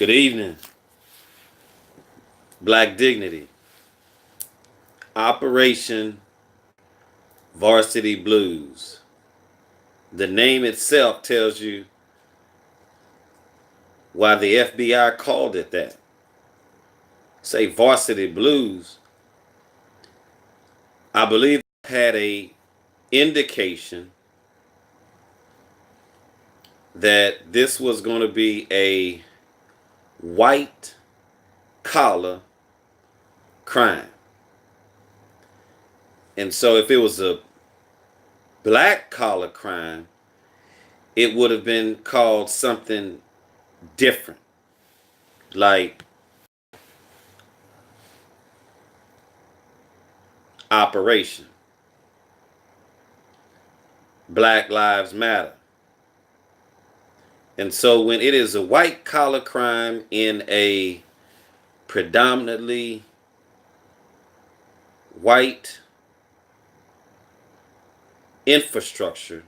Good evening. Black Dignity. Operation Varsity Blues. The name itself tells you why the FBI called it that. Say Varsity Blues. I believe it had a indication that this was going to be a white collar crime. And so if it was a black collar crime, it would have been called something different. Like Operation Black Lives Matter. And so when it is a white collar crime in a predominantly white infrastructure,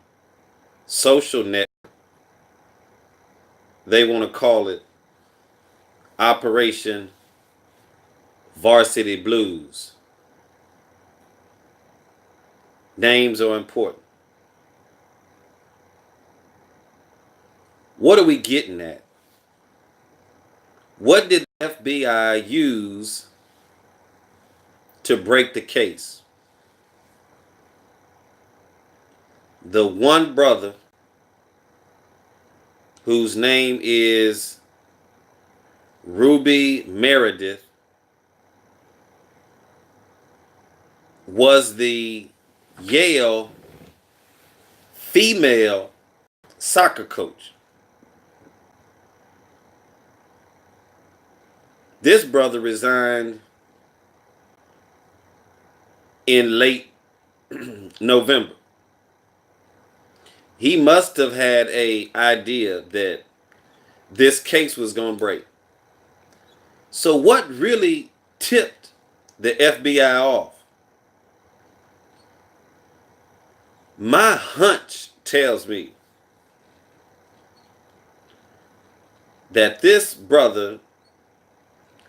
social net, they want to call it Operation Varsity Blues. Names are important. What are we getting at? What did the FBI use to break the case? The one brother whose name is Ruby Meredith was the Yale female soccer coach. This brother resigned in late November. He must have had an idea that this case was going to break. So what really tipped the FBI off? My hunch tells me that this brother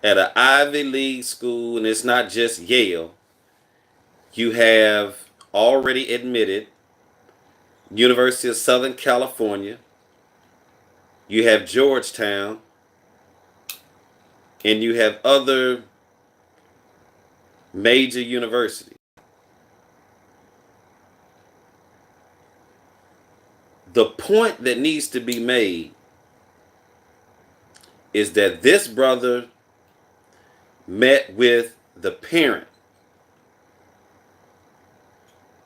at an Ivy League school, and it's not just Yale, you have already admitted University of Southern California, you have Georgetown, and you have other major universities. The point that needs to be made is that this brother met with the parent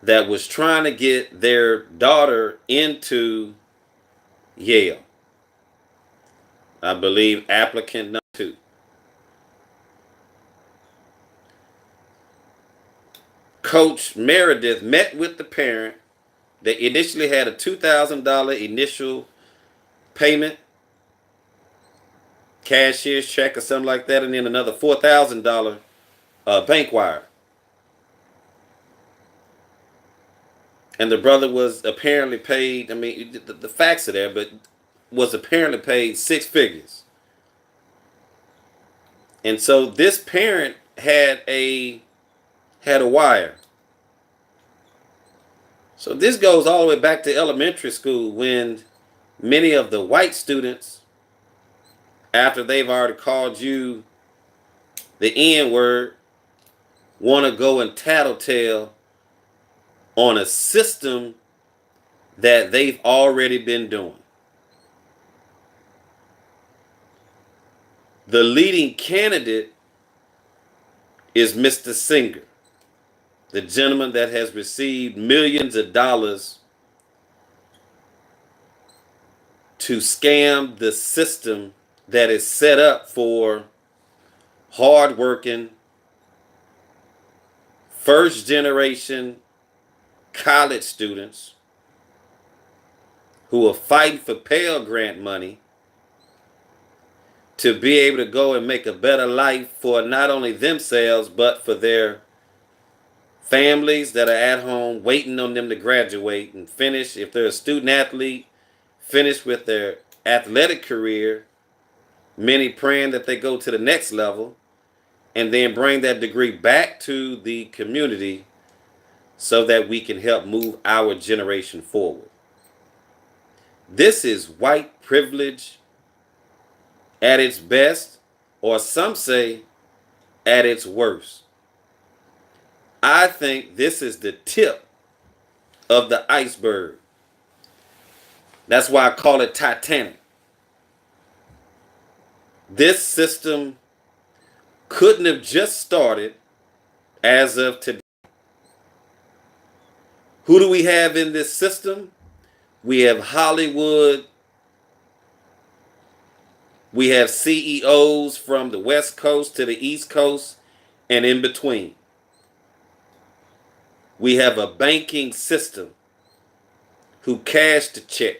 that was trying to get their daughter into Yale. I believe applicant number 2. Coach Meredith met with the parent. They initially had a $2,000 initial payment, cashier's check or something like that, and then another $4,000 bank wire. And the brother was apparently paid, I mean, the facts are there, but was apparently paid 6 figures. And so this parent had a wire. So this goes all the way back to elementary school when many of the white students, after they've already called you the N word, want to go and tattletale on a system that they've already been doing. The leading candidate is Mr. Singer, the gentleman that has received millions of dollars to scam the system that is set up for hardworking, first-generation college students who are fighting for Pell Grant money to be able to go and make a better life for not only themselves, but for their families that are at home waiting on them to graduate and finish, if they're a student athlete, finish with their athletic career many praying that they go to the next level and then bring that degree back to the community so that we can help move our generation forward. This is white privilege at its best, or some say at its worst. I think this is the tip of the iceberg. That's why I call it Titanic. This system couldn't have just started as of today. Who do we have in this system? We have Hollywood. We have CEOs from the West Coast to the East Coast and in between. We have a banking system who cashed the check,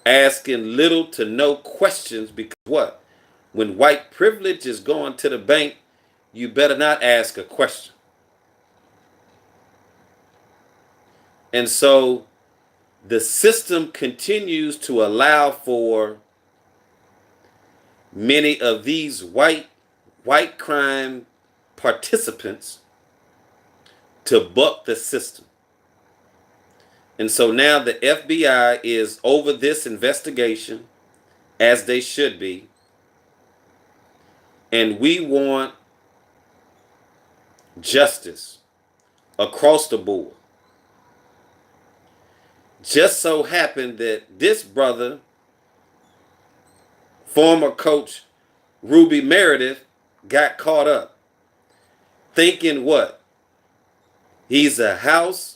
asking little to no questions, because what? When white privilege is going to the bank, you better not ask a question. And so the system continues to allow for many of these white crime participants to buck the system. And so now the FBI is over this investigation, as they should be. And we want justice across the board. Just so happened that this brother, former coach Ruby Meredith, got caught up thinking what? He's a house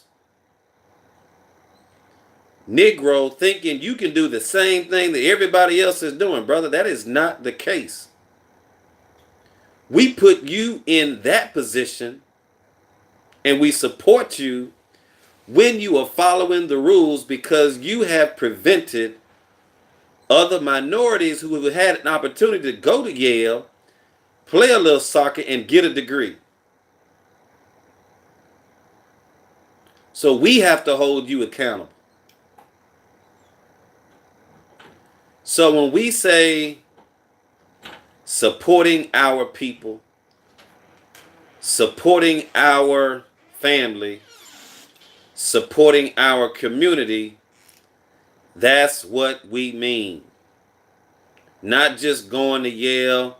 Negro, thinking you can do the same thing that everybody else is doing. Brother, that is not the case. We put you in that position and we support you when you are following the rules, because you have prevented other minorities who have had an opportunity to go to Yale, play a little soccer, and get a degree. So we have to hold you accountable. So when we say supporting our people, supporting our family, supporting our community, that's what we mean. Not just going to Yale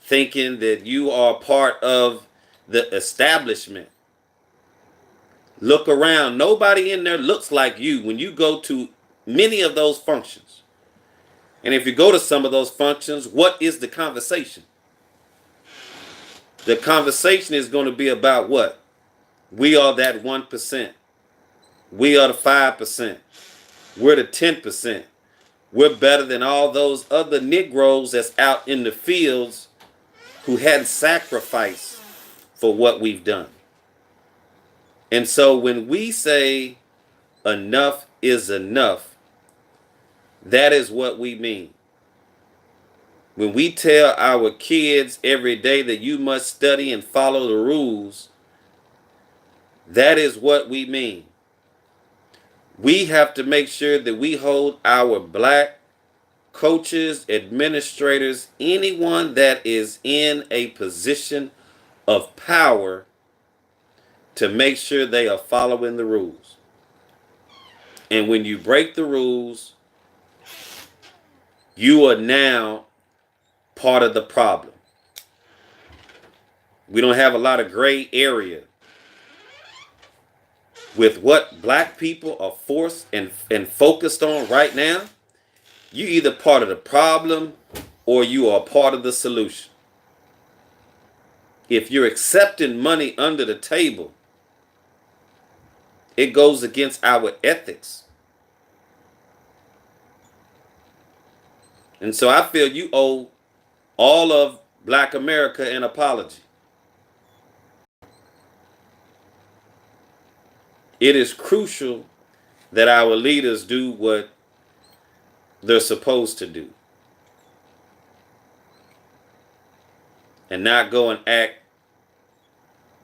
thinking that you are part of the establishment. Look around. Nobody in there looks like you when you go to many of those functions. And if you go to some of those functions, what is the conversation? The conversation is going to be about what? We are that 1%. We are the 5%. We're the 10%. We're better than all those other Negroes that's out in the fields who hadn't sacrificed for what we've done. And so when we say enough is enough, that is what we mean. When we tell our kids every day that you must study and follow the rules, that is what we mean. We have to make sure that we hold our black coaches, administrators, anyone that is in a position of power, to make sure they are following the rules. And when you break the rules, you are now part of the problem. We don't have a lot of gray area with what black people are forced and focused on right now. You're either part of the problem or you are part of the solution. If you're accepting money under the table, it goes against our ethics. And so I feel you owe all of Black America an apology. It is crucial that our leaders do what they're supposed to do and not go and act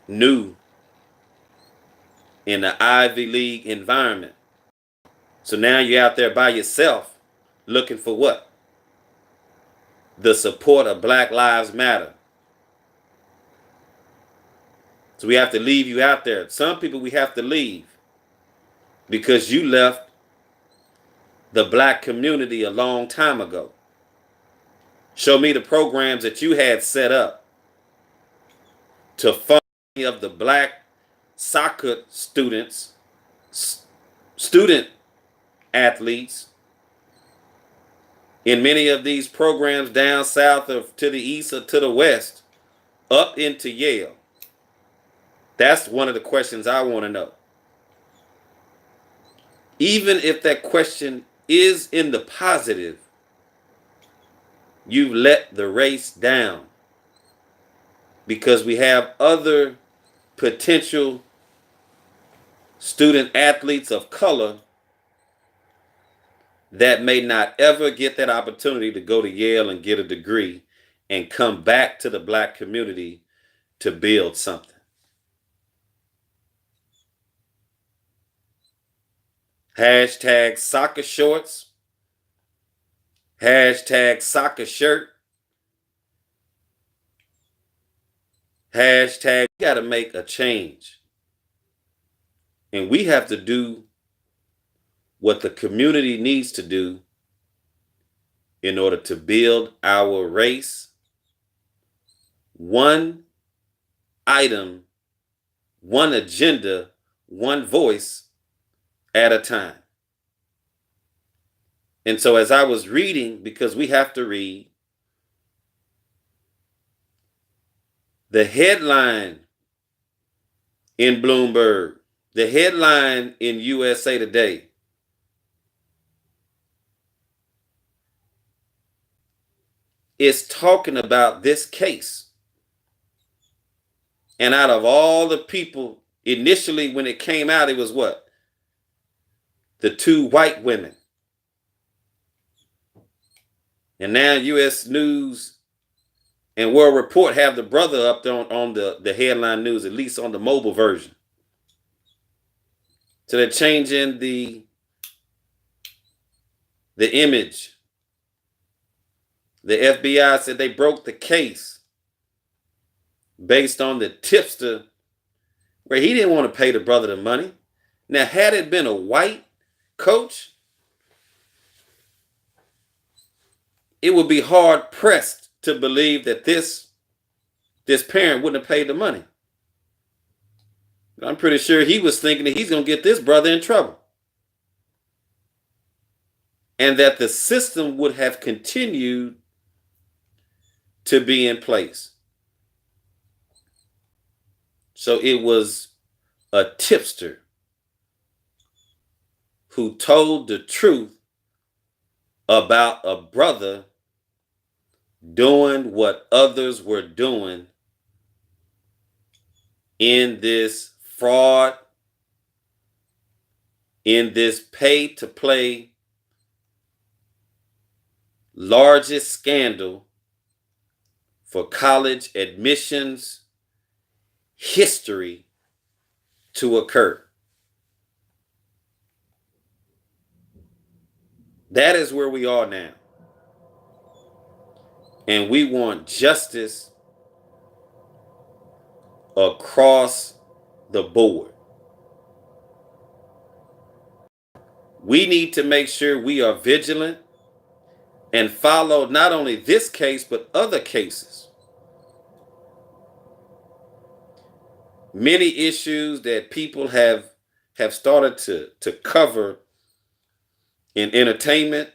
new in the Ivy League environment. So now you're out there by yourself looking for what? the support of Black Lives Matter. So we have to leave you out there. Some people we have to leave because you left the black community a long time ago. Show me the programs that you had set up to fund many of the black soccer students, student athletes in many of these programs down south of to the east or to the west up into Yale. That's one of the questions I want to know. Even if that question is in the positive, you've let the race down because we have other potential student athletes of color that may not ever get that opportunity to go to Yale and get a degree and come back to the black community to build something. Hashtag soccer shorts. Hashtag soccer shirt. Hashtag we got to make a change. And we have to do what the community needs to do in order to build our race one item, one agenda, one voice at a time. And so as I was reading, because we have to read, the headline in Bloomberg, the headline in USA Today, is talking about this case. And out of all the people, initially when it came out, it was what? The two white women. And now U.S. News and World Report have the brother up there on the headline news, at least on the mobile version. So they're changing the image. The FBI said they broke the case based on the tipster where he didn't want to pay the brother the money. Now, had it been a white coach, it would be hard pressed to believe that this parent wouldn't have paid the money. I'm pretty sure he was thinking that he's going to get this brother in trouble. And that the system would have continued to be in place. So it was a tipster who told the truth about a brother doing what others were doing in this fraud, in this pay-to-play largest scandal for college admissions history to occur. That is where we are now. And we want justice across the board. We need to make sure we are vigilant and follow not only this case, but other cases. Many issues that people have started to cover in entertainment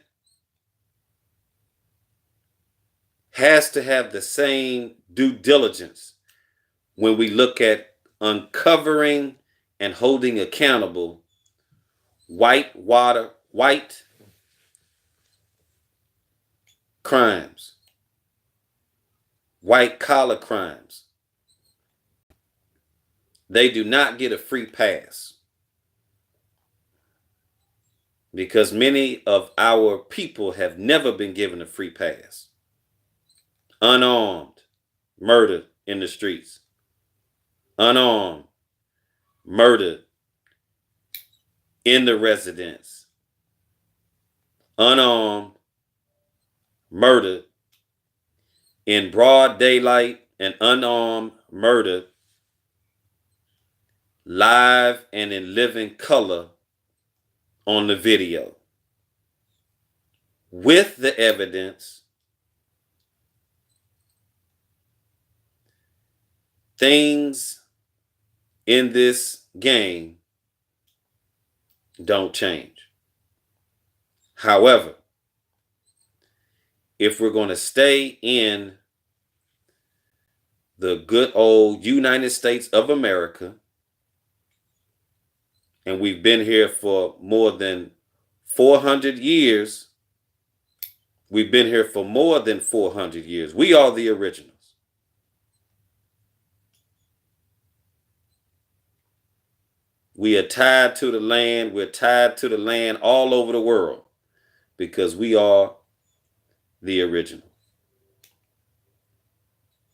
has to have the same due diligence when we look at uncovering and holding accountable white crimes, white collar crimes. They do not get a free pass because many of our people have never been given a free pass. Unarmed, murdered in the streets. Unarmed, murdered in the residence. Unarmed, murdered in broad daylight and unarmed, murdered, live and in living color on the video, with the evidence. Things in this game don't change. However, if we're going to stay in the good old United States of America, and we've been here for more than 400 years, we've been here for more than 400 years. We are the originals. We are tied to the land. We're tied to the land all over the world because we are the original.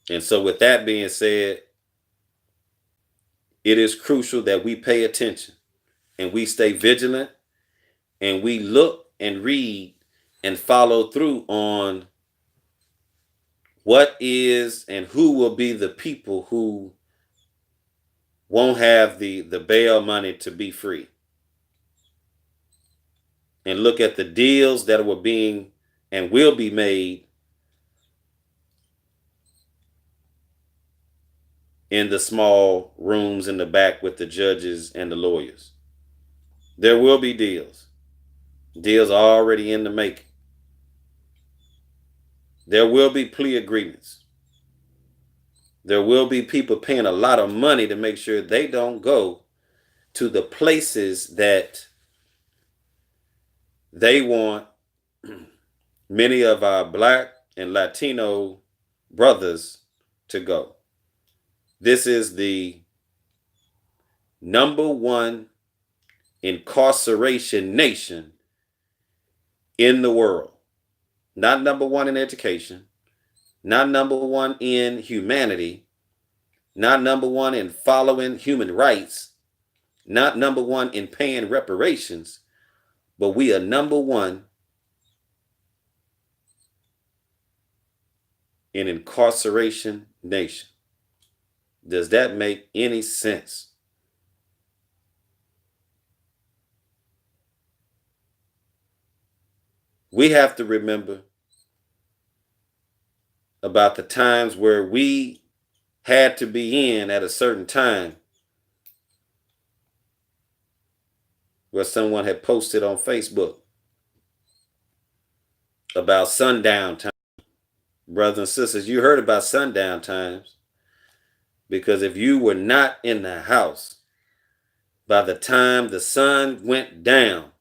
And so with that being said, it is crucial that we pay attention and we stay vigilant and we look and read and follow through on what is and who will be the people who won't have the bail money to be free. And look at the deals that were being and will be made in the small rooms in the back with the judges and the lawyers. There will be deals. Deals are already in the making. There will be plea agreements. There will be people paying a lot of money to make sure they don't go to the places that they want many of our Black and Latino brothers to go. This is the #1 incarceration nation in the world. Not #1 in education, not #1 in humanity, not #1 in following human rights, not #1 in paying reparations, but we are #1 in incarceration nation. Does that make any sense? We have to remember about the times where we had to be in at a certain time, where someone had posted on Facebook about sundown time. Brothers and sisters, you heard about sundown times, because if you were not in the house by the time the sun went down,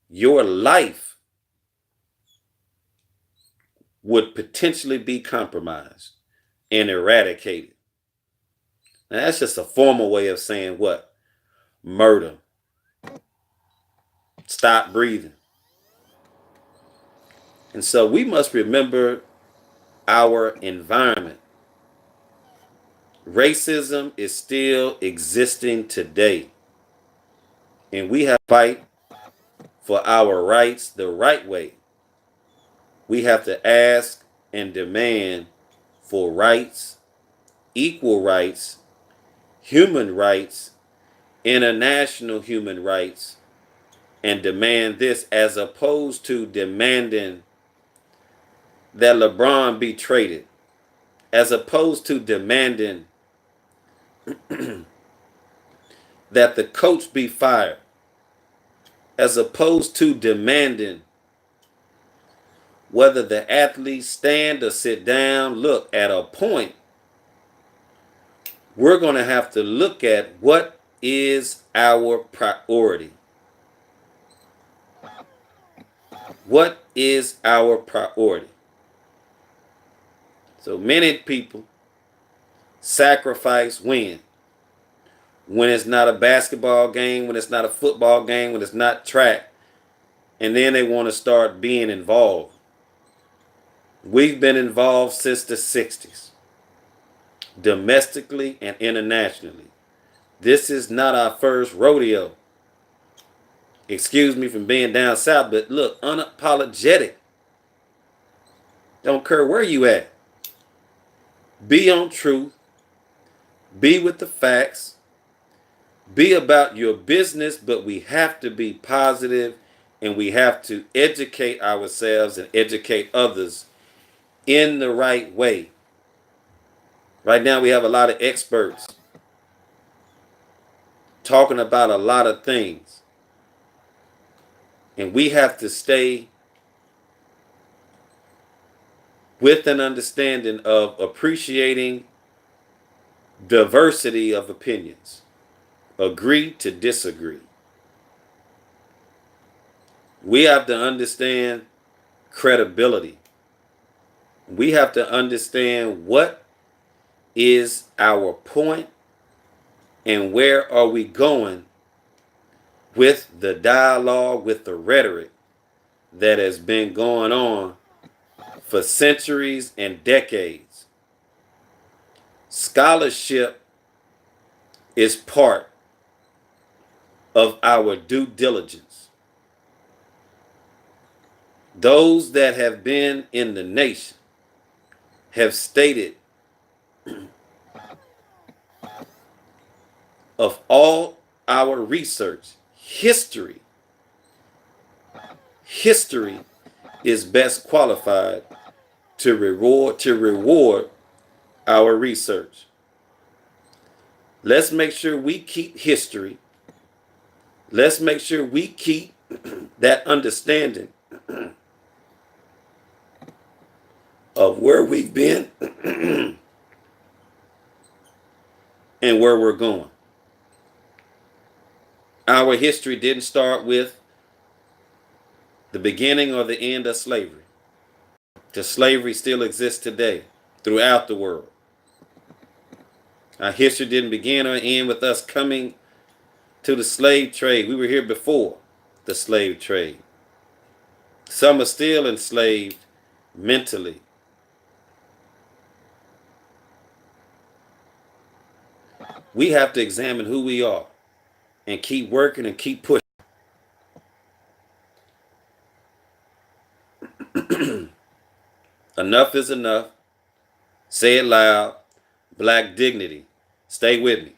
your life would potentially be compromised and eradicated. Now, that's just a formal way of saying what? Murder. Stop breathing. And so we must remember our environment. Racism is still existing today. And we have to fight for our rights the right way. We have to ask and demand for rights, equal rights, human rights, international human rights, and demand this, as opposed to demanding that LeBron be traded, as opposed to demanding that the coach be fired, as opposed to demanding whether the athletes stand or sit down. Look, at a point, we're going to have to look at what is our priority. What is our priority? So many people sacrifice when it's not a basketball game, when it's not a football game, when it's not track, and then they want to start being involved. We've been involved since the 60s, domestically and internationally. This is not our first rodeo. Excuse me from being down south, but look, unapologetic. Don't care where you at. Be on truth. Be with the facts. Be about your business, but we have to be positive and we have to educate ourselves and educate others in the right way. Right now, we have a lot of experts talking about a lot of things, and we have to stay with an understanding of appreciating diversity of opinions. Agree to disagree. We have to understand credibility. We have to understand what is our point and where are we going with the dialogue, with the rhetoric that has been going on for centuries and decades. Scholarship is part of our due diligence. Those that have been in the nation have stated of all our research, history is best qualified to reward our research. Let's make sure we keep history. Let's make sure we keep that understanding of where we've been and where we're going. Our history didn't start with the beginning or the end of slavery. The slavery still exists today throughout the world. Our history didn't begin or end with us coming to the slave trade. We were here before the slave trade. Some are still enslaved mentally. We have to examine who we are and keep working and keep pushing. Enough is enough. Say it loud. Black dignity. Stay with me.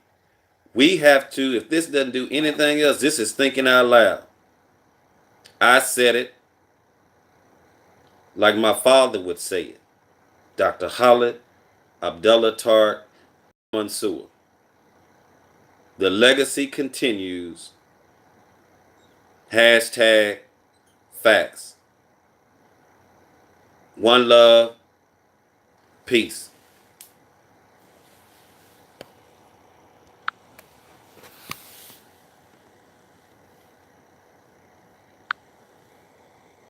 We have to, if this doesn't do anything else, this is thinking out loud. I said it like my father would say it. Dr. Khalid Abdullah Tariq Mansour. The legacy continues. Hashtag facts. One love. Peace.